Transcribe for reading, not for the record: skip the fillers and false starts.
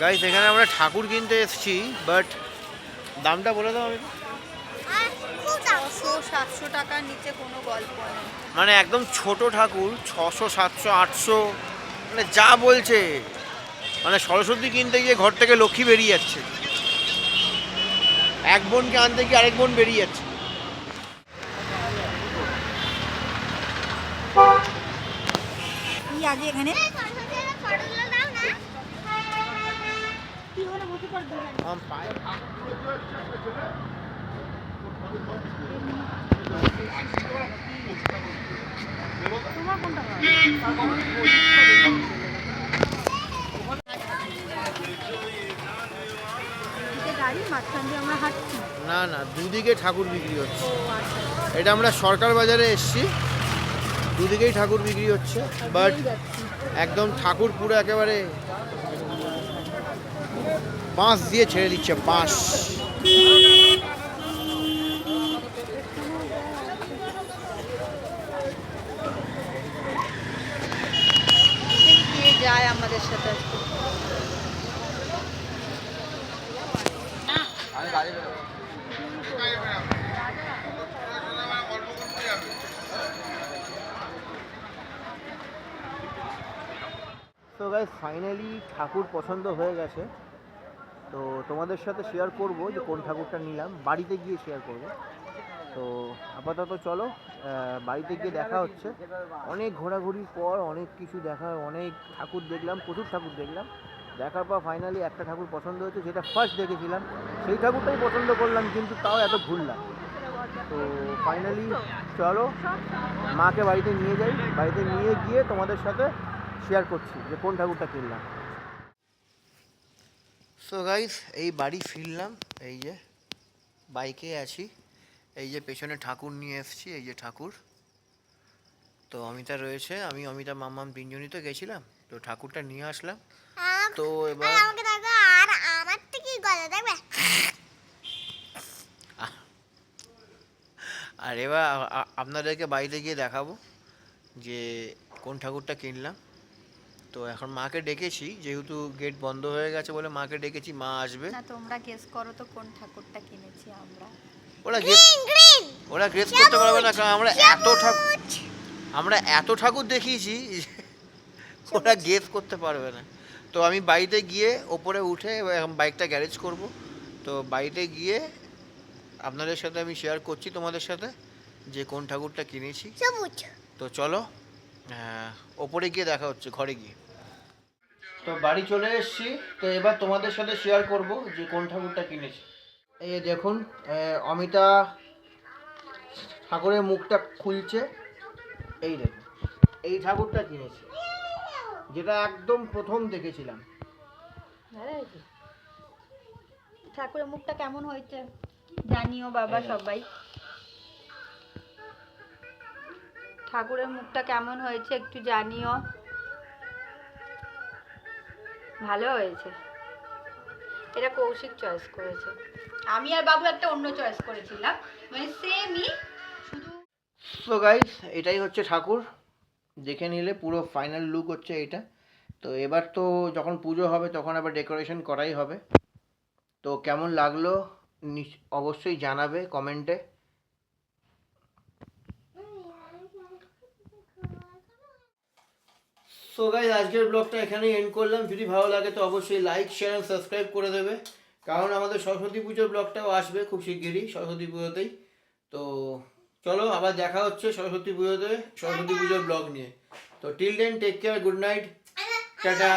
Guys এখানে আমরা ঠাকুর কিনতে এসেছি, বাট দামটা বলে দাও আমি। 600-700 টাকার নিচে কোনো গল্প নেই। মানে একদম ছোট ঠাকুর 600 700 800, মানে যা বলছে, মানে সরস্বতী কিনতে গিয়ে ঘর থেকে লক্ষ্মী বেরিয়ে যাচ্ছে, এক বোনকে আনতে গিয়ে আরেক বোন বেরিয়ে যাচ্ছে। কি আগে এখানে গাড়ির মাঝখান দিয়ে আমরা হাঁটছি। না না, দুদিকে ঠাকুর বিক্রি হচ্ছে। এটা আমরা সরকার বাজারে এসেছি, দুদিকেই ঠাকুর বিক্রি হচ্ছে, বাট একদম ঠাকুর পুরো একেবারে বাঁশ দিয়ে ছেড়ে দিচ্ছে, বাঁশ। কে যায় আমাদের সাথে আজকে? তো গাইস ফাইনালি ঠাকুর পছন্দ হয়ে গেছে, তো তোমাদের সাথে শেয়ার করব যে কোন ঠাকুরটা নিলাম, বাড়িতে গিয়ে শেয়ার করব। তো আপাতত চলো বাড়িতে গিয়ে দেখা হচ্ছে। অনেক ঘোরাঘুরির পর অনেক কিছু দেখা, অনেক ঠাকুর দেখলাম, প্রচুর ঠাকুর দেখলাম। দেখার পর ফাইনালি একটা ঠাকুর পছন্দ হয়েছে, যেটা ফার্স্ট দেখেছিলাম সেই ঠাকুরটাই পছন্দ করলাম, কিন্তু তাও এত ঘুরলাম। তো ফাইনালি চলো মাকে বাড়িতে নিয়ে যাই, বাড়িতে নিয়ে গিয়ে তোমাদের সাথে শেয়ার করছি যে কোন ঠাকুরটা কিনলাম। সো গাইস এই বাড়ি ফিরলাম, এই যে বাইকে আছি, এই যে পেছনে ঠাকুর নিয়ে এসেছি, এই যে ঠাকুর। তো অমিতা রয়েছে, আমি অমিতা মাম্মাম তিনজনই তো গেছিলাম, তো ঠাকুরটা নিয়ে আসলাম। তো এবার আমাকে দেখো, আর আমার থেকে গলা দেখবে। আর এবার আপনাদেরকে বাড়িতে গিয়ে দেখাবো যে কোন ঠাকুরটা কিনলাম। তো এখন মাকে ডেকেছি, যেহেতু গেট বন্ধ হয়ে গেছে বলে মাকে ডেকেছি, মা আসবে। না, তোমরা গেস করো তো কোন ঠাকুরটা কিনেছি আমরা। ওরা গেস করতে পারবে না, কারণ আমরা এত ঠাকুর দেখিয়েছি, ওরা গেস করতে পারবে না। তো আমি বাড়িতে গিয়ে ওপরে উঠে বাইকটা গ্যারেজ করব। তো বাড়িতে গিয়ে আপনাদের সাথে আমি শেয়ার করছি, তোমাদের সাথে, যে কোন ঠাকুরটা কিনেছি। তো চলো ওপরে গিয়ে দেখা হচ্ছে, ঘরে গিয়ে। তো বাড়ি চলে এসেছি, তো এবার তোমাদের সাথে শেয়ার করব যে কোন ঠাকুরটা কিনেছি। এই দেখুন অমিতা ঠাকুরের মুখটা খুলছে, এই দেখুন এই ঠাকুরটা কিনেছি, যেটা একদম প্রথম দেখেছিলাম। ঠাকুরের মুখটা কেমন হয়েছে জানিও বাবা সবাই। ঠাকুরের মুখটা কেমন হয়েছে একটু জানিও। ভালো হয়েছে। এটা কৌশিক চয়েস করেছে, আমি আর বাবু একটা অন্য চয়েস করেছিলাম, মানে সেমই শুধু। তো গাইস এটাই হচ্ছে ঠাকুর, দেখে নিলে পুরো ফাইনাল লুক হচ্ছে এটা। তো এবার তো যখন পুজো হবে তখন আবার ডেকোরেশন করাই হবে। তো কেমন লাগলো অবশ্যই জানাবে কমেন্টে। সো গাইস আজকের ব্লগটা এখানেই এন্ড করলাম। যদি ভালো লাগে তো অবশ্যই লাইক শেয়ার এন্ড সাবস্ক্রাইব করে দেবে, কারণ আমাদের সরস্বতী পুজোর ব্লগটাও আসবে খুব শিগগিরই, সরস্বতী পুজোতেই। তো চলো আবার দেখা হচ্ছে সরস্বতী পুজোতে, সরস্বতী পুজোর ব্লগ নিয়ে। তো till then take care, good night, tata.